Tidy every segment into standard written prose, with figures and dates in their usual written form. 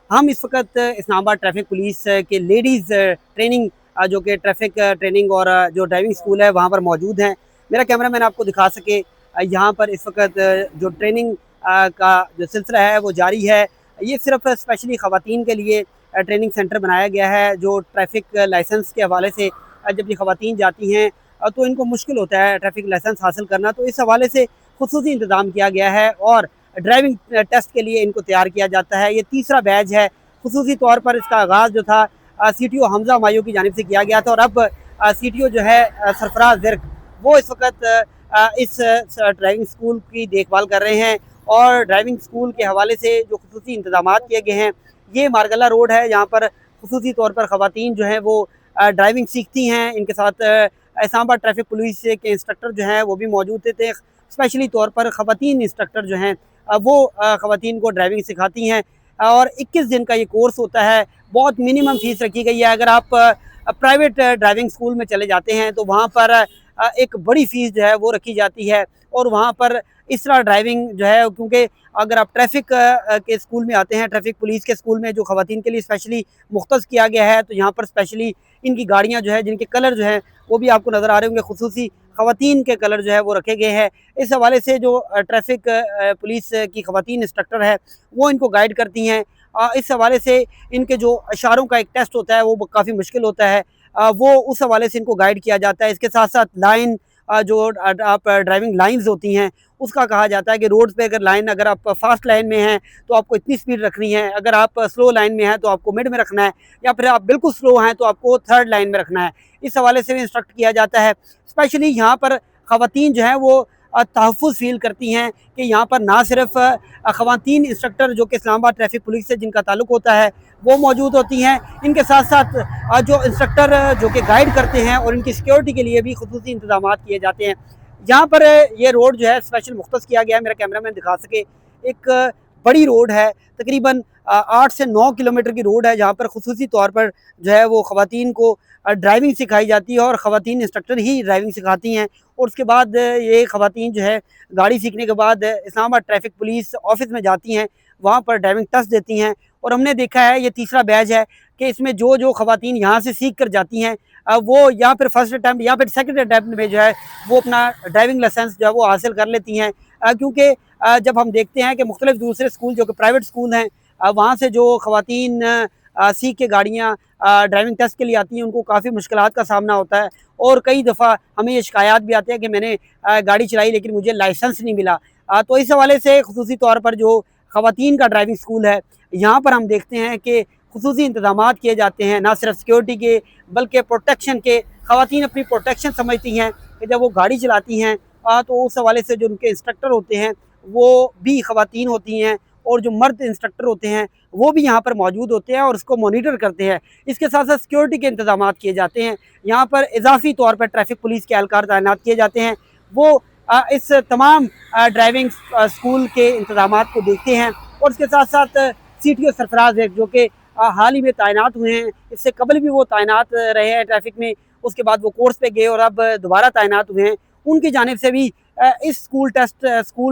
हम इस वक्त इस्लामाबाद ट्रैफिक पुलिस के लेडीज़ ट्रेनिंग जो कि ट्रैफिक ट्रेनिंग और जो ड्राइविंग स्कूल है वहाँ पर मौजूद हैं। मेरा कैमरा मैन आपको दिखा सके यहाँ पर इस वक्त जो ट्रेनिंग का जो सिलसिला है वो जारी है। ये सिर्फ स्पेशली ख़वातीन के लिए ट्रेनिंग सेंटर बनाया गया है। जो ट्रैफिक लाइसेंस के हवाले से जब ये ख़वातीन जाती हैं तो इनको मुश्किल होता है ट्रैफिक लाइसेंस हासिल करना, तो इस हवाले से खुसूसी इंतज़ाम किया गया है और ड्राइविंग टेस्ट के लिए इनको तैयार किया जाता है। ये तीसरा बैच है। खुसूसी तौर पर इसका आगाज़ जो था CTO हमज़ा मायू की जानिब से किया गया था और अब CTO जो है सरफराज ज़िर्क वो इस वक्त इस ड्राइविंग स्कूल की देखभाल कर रहे हैं। और ड्राइविंग स्कूल के हवाले से जो खुसूसी इंतज़ामात किए गए हैं, ये मारगला रोड है, यहाँ पर खुसूसी तौर पर ख़वातीन जो हैं वो ड्राइविंग सीखती हैं। इनके साथ इस्लामाबाद ट्रैफिक पुलिस के इंस्ट्रक्टर जो हैं वो भी मौजूद थे। स्पेशली तौर पर ख़वातीन इंस्ट्रक्टर जो हैं वो ख़वातीन को ड्राइविंग सिखाती हैं और 21 दिन का ये कोर्स होता है। बहुत मिनिमम फ़ीस रखी गई है। अगर आप प्राइवेट ड्राइविंग स्कूल में चले जाते हैं तो वहाँ पर एक बड़ी फ़ीस जो है वो रखी जाती है और वहाँ पर इस तरह ड्राइविंग जो है, क्योंकि अगर आप ट्रैफिक के स्कूल में आते हैं, ट्रैफिक पुलिस के स्कूल में जो ख़वातीन के लिए स्पेशली मुख्तस किया गया है, तो यहाँ पर स्पेशली इनकी गाड़ियाँ जो है जिनके कलर जो हैं वो भी आपको नज़र आ रहे होंगे, खुसूसी ख़वातीन के कलर जो है वो रखे गए हैं। इस हवाले से जो ट्रैफिक पुलिस की ख़वातीन इंस्ट्रक्टर है वो इनको गाइड करती हैं। इस हवाले से इनके जो इशारों का एक टेस्ट होता है वो काफ़ी मुश्किल होता है, वो उस हवाले से इनको गाइड किया जाता है। इसके साथ साथ लाइन जो आप ड्राइविंग लाइन्स होती हैं उसका कहा जाता है कि रोड पे अगर लाइन, अगर आप फास्ट लाइन में हैं तो आपको इतनी स्पीड रखनी है, अगर आप स्लो लाइन में हैं तो आपको मिड में रखना है, या फिर आप बिल्कुल स्लो हैं तो आपको थर्ड लाइन में रखना है। इस हवाले से भी इंस्ट्रक्ट किया जाता है। स्पेशली यहाँ पर ख़वातीन जो हैं वो तहफ़्फ़ुज़ फ़ील करती हैं कि यहाँ पर ना सिर्फ ख़वातीन इंस्ट्रक्टर जो कि इस्लामाबाद ट्रैफिक पुलिस से जिनका ताल्लुक़ होता है वो मौजूद होती हैं, इनके साथ साथ जो इंस्ट्रक्टर जो कि गाइड करते हैं और इनकी सिक्योरिटी के लिए भी खुसूसी इंतज़ामात किए जाते हैं। यहाँ पर ये रोड जो है स्पेशल मुख्तस किया गया है, मेरा कैमरामैन दिखा सके। एक बड़ी रोड है, तकरीबन 8 से 9 किलोमीटर की रोड है, जहाँ पर खुसूसी तौर पर जो है वो ख़वातीन को ड्राइविंग सिखाई जाती है और ख़वातीन इंस्ट्रक्टर ही ड्राइविंग सिखाती हैं। और उसके बाद ये ख़वातीन जो है गाड़ी सीखने के बाद इस्लामाबाद ट्रैफिक पुलिस ऑफिस में जाती हैं, वहाँ पर ड्राइविंग टेस्ट देती हैं। और हमने देखा है ये तीसरा बैच है कि इसमें जो ख़वातीन यहाँ से सीख कर जाती हैं वो या फिर फर्स्ट अटैम्प्ट या फिर सेकंड अटैम्प्ट में जो है वो अपना ड्राइविंग लाइसेंस जो है वो हासिल कर लेती हैं। क्योंकि जब हम देखते हैं कि मुख्तलिफ दूसरे स्कूल जो कि प्राइवेट स्कूल हैं, वहाँ से जो ख़वातीन सीख के गाड़ियाँ ड्राइविंग टेस्ट के लिए आती हैं उनको काफ़ी मुश्किलात का सामना होता है और कई दफ़ा हमें ये शिकायत भी आती है कि मैंने गाड़ी चलाई लेकिन मुझे लाइसेंस नहीं मिला। तो इस हवाले से खुसूसी तौर पर जो ख़वातीन का ड्राइविंग स्कूल है, यहाँ पर हम देखते हैं कि खुसूसी इंतज़ामात किए जाते हैं, ना सिर्फ सिक्योरिटी के बल्कि प्रोटेक्शन के। ख़वातीन अपनी प्रोटेक्शन समझती हैं कि जब वो गाड़ी चलाती हैं तो उस हवाले से जो उनके इंस्ट्रक्टर होते हैं वो भी ख़वातीन होती हैं और जो मर्द इंस्ट्रक्टर होते हैं वो भी यहाँ पर मौजूद होते हैं और उसको मॉनिटर करते हैं। इसके साथ साथ सिक्योरिटी के इंतज़ामात किए जाते हैं। यहाँ पर इजाफ़ी तौर पर ट्रैफिक पुलिस के एहलकार तैनात किए जाते हैं, वो इस तमाम ड्राइविंग स्कूल के इंतज़ामात को देखते हैं। और इसके साथ साथ CTO सरफराज जो कि हाल ही में तैनात हुए हैं, इससे कबल भी वो तैनात रहे हैं ट्रैफिक में, उसके बाद वो कोर्स पे गए और अब दोबारा तैनात हुए हैं, उनकी जानिब से भी इस स्कूल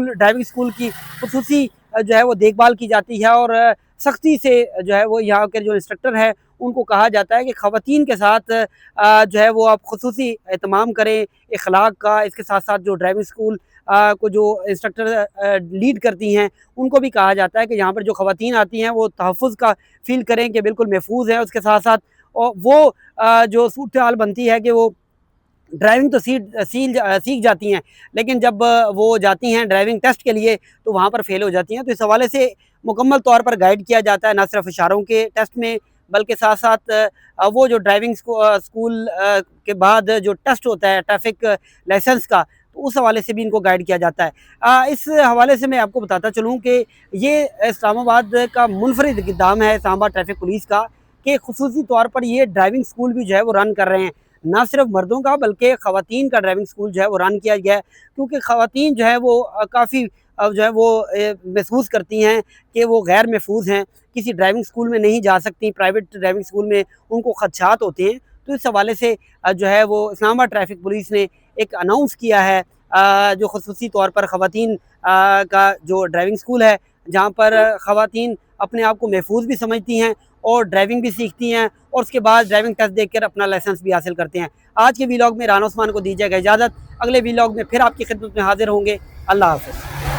ड्राइविंग स्कूल की खुसूसी जो है वो देखभाल की जाती है और सख्ती से जो है वो यहाँ के जो इंस्ट्रक्टर है उनको कहा जाता है कि ख़वातीन के साथ जो है वो आप खुसूसी एहतमाम करें इखलाक का। इसके साथ साथ जो ड्राइविंग स्कूल को जो इंस्ट्रक्टर लीड करती हैं उनको भी कहा जाता है कि यहाँ पर जो ख़वातीन आती हैं वो तहफ़्फ़ुज़ का फ़ील करें कि बिल्कुल महफूज है। उसके साथ साथ वो जो सूरत हाल बनती है कि वो ड्राइविंग तो सीख जाती हैं, लेकिन जब वो जाती हैं ड्राइविंग टेस्ट के लिए तो वहाँ पर फ़ेल हो जाती हैं। तो इस हवाले से मुकम्मल तौर पर गाइड किया जाता है, ना सिर्फ इशारों के टेस्ट में बल्कि साथ साथ वो जो ड्राइविंग स्कूल के बाद जो टेस्ट होता है ट्रैफिक लाइसेंस का, तो उस हवाले से भी इनको गाइड किया जाता है। इस हवाले से मैं आपको बताता चलूँ कि ये इस्लामाबाद का मुनफरिद इक़दाम है इस्लामाबाद ट्रैफिक पुलिस का कि खुसूसी तौर पर ये ड्राइविंग स्कूल भी जो है वो रन कर रहे हैं। ना सिर्फ मर्दों का बल्कि ख़वातीन का ड्राइविंग स्कूल जो है वो रन किया गया है, क्योंकि ख़वातीन जो है वो काफ़ी जो है वो महसूस करती हैं कि वो गैर महफूज हैं, किसी ड्राइविंग स्कूल में नहीं जा सकती, प्राइवेट ड्राइविंग स्कूल में उनको ख़दशात होते हैं। तो इस हवाले से जो है वो इस्लामाबाद ट्रैफिक पुलिस ने एक अनाउंस किया है जो ख़ुसूसी तौर पर ख़वातीन का जो ड्राइविंग स्कूल है, जहाँ पर ख़वातीन अपने आप को महफूज भी समझती हैं और ड्राइविंग भी सीखती हैं और उसके बाद ड्राइविंग टेस्ट देकर अपना लाइसेंस भी हासिल करते हैं। आज के व्लॉग में राना उस्मान को दीजिएगा इजाज़त। अगले व्लॉग में फिर आपकी खिदमत में हाजिर होंगे। अल्लाह हाफ़िज़।